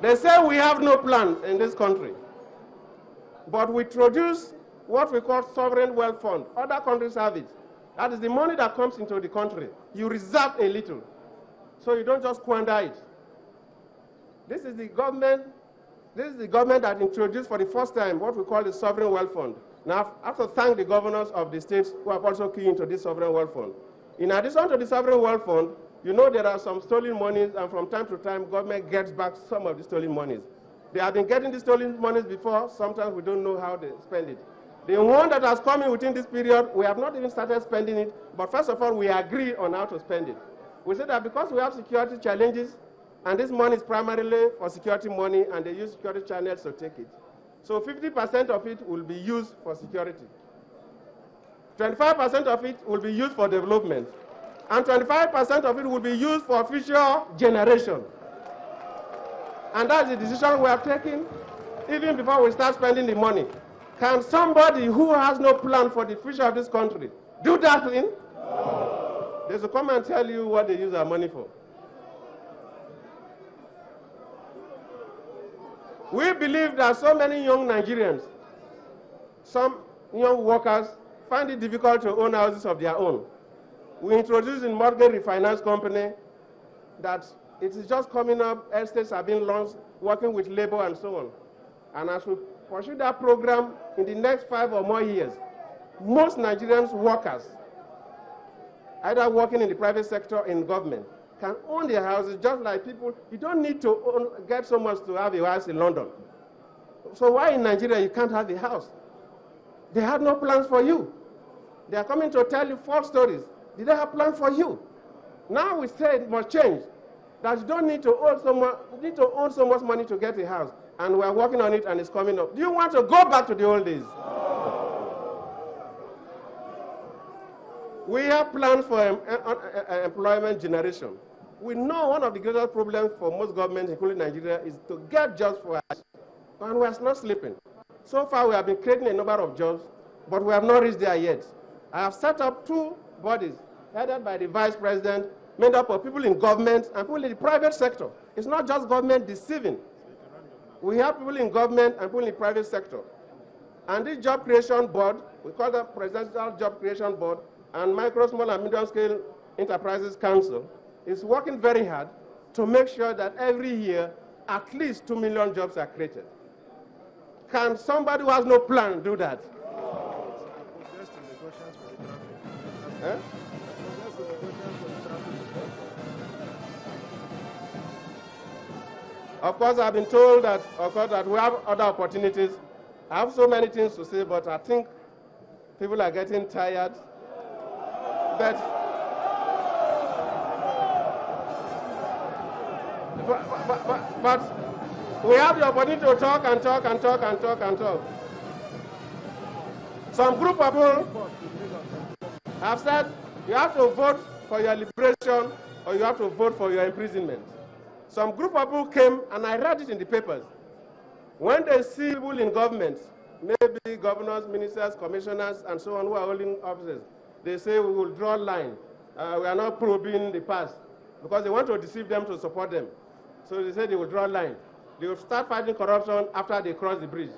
They say we have no plan in this country, but we introduce what we call sovereign wealth fund. Other countries have it. That is the money that comes into the country. You reserve a little, so you don't just squander it. This is the government that introduced for the first time what we call the sovereign wealth fund. Now, I have to thank the governors of the states who have also keyed into this sovereign wealth fund. In addition to the sovereign wealth fund, you know there are some stolen monies, and from time to time, government gets back some of the stolen monies. They have been getting the stolen monies before. Sometimes we don't know how they spend it. The one that has come in within this period, we have not even started spending it, but first of all, we agree on how to spend it. We said that because we have security challenges, and this money is primarily for security money, and they use security channels to take it. So 50% of it will be used for security. 25% of it will be used for development. And 25% of it will be used for future generation. And that's the decision we have taken, even before we start spending the money. Can somebody who has no plan for the future of this country do that thing? No. They should come and tell you what they use our money for. We believe that so many young Nigerians, some young workers, find it difficult to own houses of their own. We introduced in mortgage refinance company that it is just coming up, estates are being launched, working with labor and so on. And as we pursue that program in the next 5 or more years, most Nigerians workers, either working in the private sector or in government, can own their houses just like people. You don't need to get so much to have a house in London. So why in Nigeria you can't have a house? They had no plans for you. They are coming to tell you false stories. Did they have plans for you? Now we say it must change. That you don't need to own so much money to get a house. And we are working on it and it's coming up. Do you want to go back to the old days? We have plans for employment generation. We know one of the greatest problems for most governments, including Nigeria, is to get jobs for us. And we are not sleeping. So far, we have been creating a number of jobs, but we have not reached there yet. I have set up 2 bodies, headed by the vice president, made up of people in government and people in the private sector. It's not just government deceiving. We have people in government and people in the private sector. And this job creation board, we call that Presidential Job Creation Board, and Micro, Small, and Medium Scale Enterprises Council is working very hard to make sure that every year at least 2 million jobs are created. Can somebody who has no plan do that? Of course, I've been told that, we have other opportunities. I have so many things to say, but I think people are getting tired. But we have the opportunity to talk and talk and talk and talk and talk. Some group of people have said you have to vote for your liberation or you have to vote for your imprisonment. Some group of people came, and I read it in the papers. When they see people in government, maybe governors, ministers, commissioners, and so on, who are holding offices, they say we will draw a line. We are not probing the past, because they want to deceive them to support them. So they say they will draw a line. They will start fighting corruption after they cross the bridge.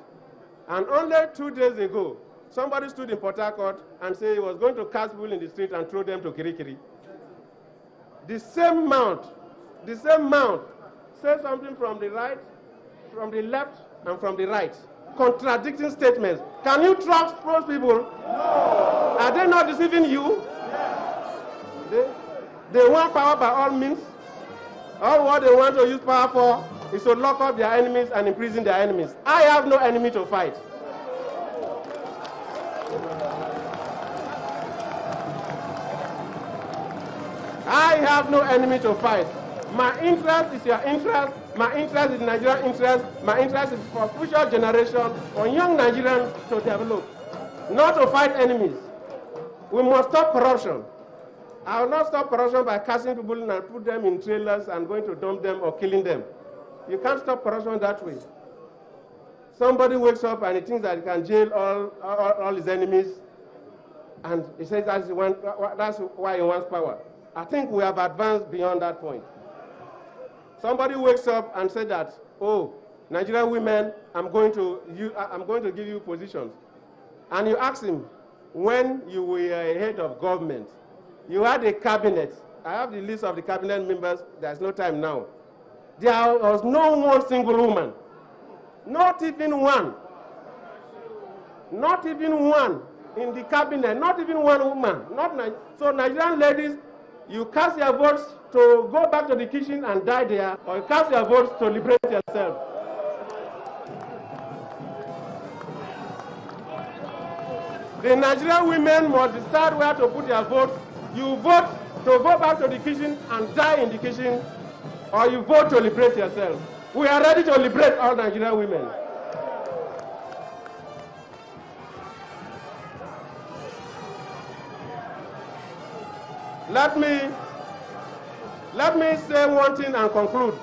And only 2 days ago, somebody stood in Port Harcourt and said he was going to cast people in the street and throw them to Kirikiri. The same mount, say something from the right, from the left, and from the right, contradicting statements. Can you trust those people? No. Are they not deceiving you? Yes. They want power by all means. All what they want to use power for is to lock up their enemies and imprison their enemies. I have no enemy to fight. I have no enemy to fight. My interest is your interest. My interest is Nigerian interest. My interest is for future generation, for young Nigerians to develop, not to fight enemies. We must stop corruption. I will not stop corruption by casting people and put them in trailers and going to dump them or killing them. You can't stop corruption that way. Somebody wakes up and he thinks that he can jail all his enemies, and he says that's why he wants power. I think we have advanced beyond that point. Somebody wakes up and says that oh, Nigerian women, I'm going to give you positions. And you ask him, when you were head of government, you had a cabinet. I have the list of the cabinet members. There's no time now. There was no one single woman. Not even one. Not even one in the cabinet. Not even one woman. So Nigerian ladies, you cast your votes to go back to the kitchen and die there, or you cast your votes to liberate yourself. The Nigerian women must decide where to put their votes. You vote to go back to the kitchen and die in the kitchen, or you vote to liberate yourself. We are ready to liberate all Nigerian women. Let me say one thing and conclude.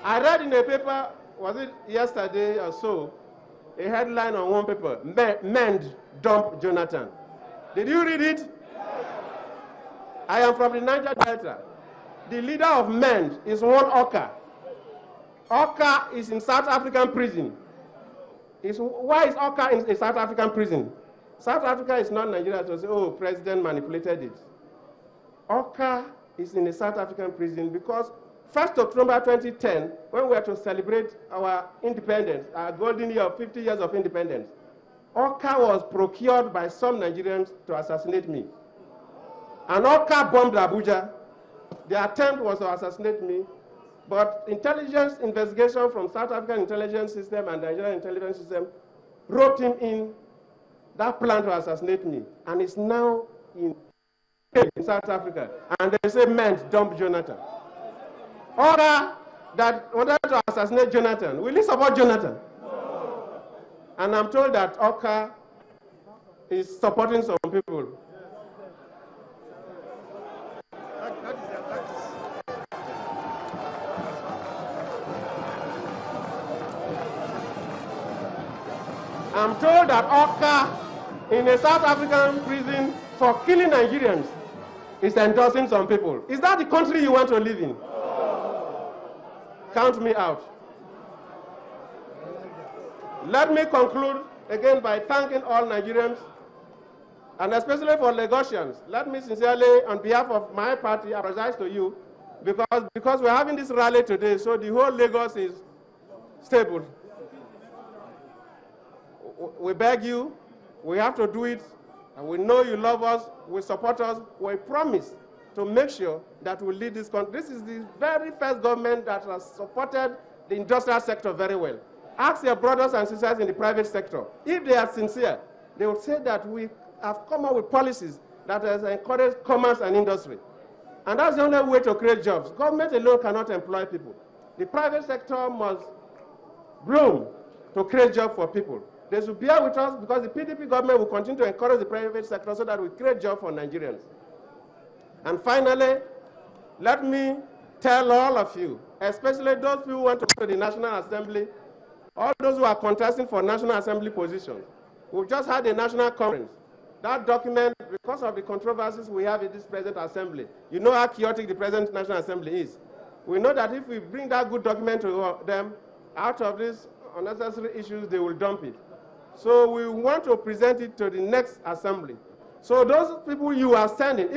I read in a paper, was it yesterday or so, a headline on one paper, MEND dump Jonathan. Did you read it? I am from the Niger Delta. The leader of MEND is one Oka. Oka is in South African prison. Why is Oka in a South African prison? South Africa is not Nigeria to say, oh, president manipulated it. Oka is in a South African prison because 1st October 2010, when we were to celebrate our independence, our golden year of 50 years of independence, Oka was procured by some Nigerians to assassinate me. And Oka bombed Abuja. The attempt was to assassinate me, but intelligence investigation from South African intelligence system and Nigerian intelligence system roped him in that plan to assassinate me, and it's now in South Africa. And they say, men dump Jonathan. Order that wanted to assassinate Jonathan. Will you support Jonathan? No. And I'm told that Oka is supporting some people. I'm told that Oka in a South African prison for killing Nigerians is endorsing some people. Is that the country you want to live in? No. Count me out. Let me conclude again by thanking all Nigerians, and especially for Lagosians. Let me sincerely, on behalf of my party, apologize to you because we're having this rally today, so the whole Lagos is stable. We beg you, we have to do it, and we know you love us, we support us, we promise to make sure that we lead this country. This is the very first government that has supported the industrial sector very well. Ask your brothers and sisters in the private sector. If they are sincere, they will say that we have come up with policies that has encouraged commerce and industry. And that's the only way to create jobs. Government alone cannot employ people. The private sector must bloom to create jobs for people. They should bear with us because the PDP government will continue to encourage the private sector so that we create jobs for Nigerians. And finally, let me tell all of you, especially those people who want to go to the National Assembly, all those who are contesting for National Assembly positions. We've just had a national conference. That document, because of the controversies we have in this present assembly, you know how chaotic the present National Assembly is. We know that if we bring that good document to them, out of these unnecessary issues, they will dump it. So we want to present it to the next assembly. So those people you are sending,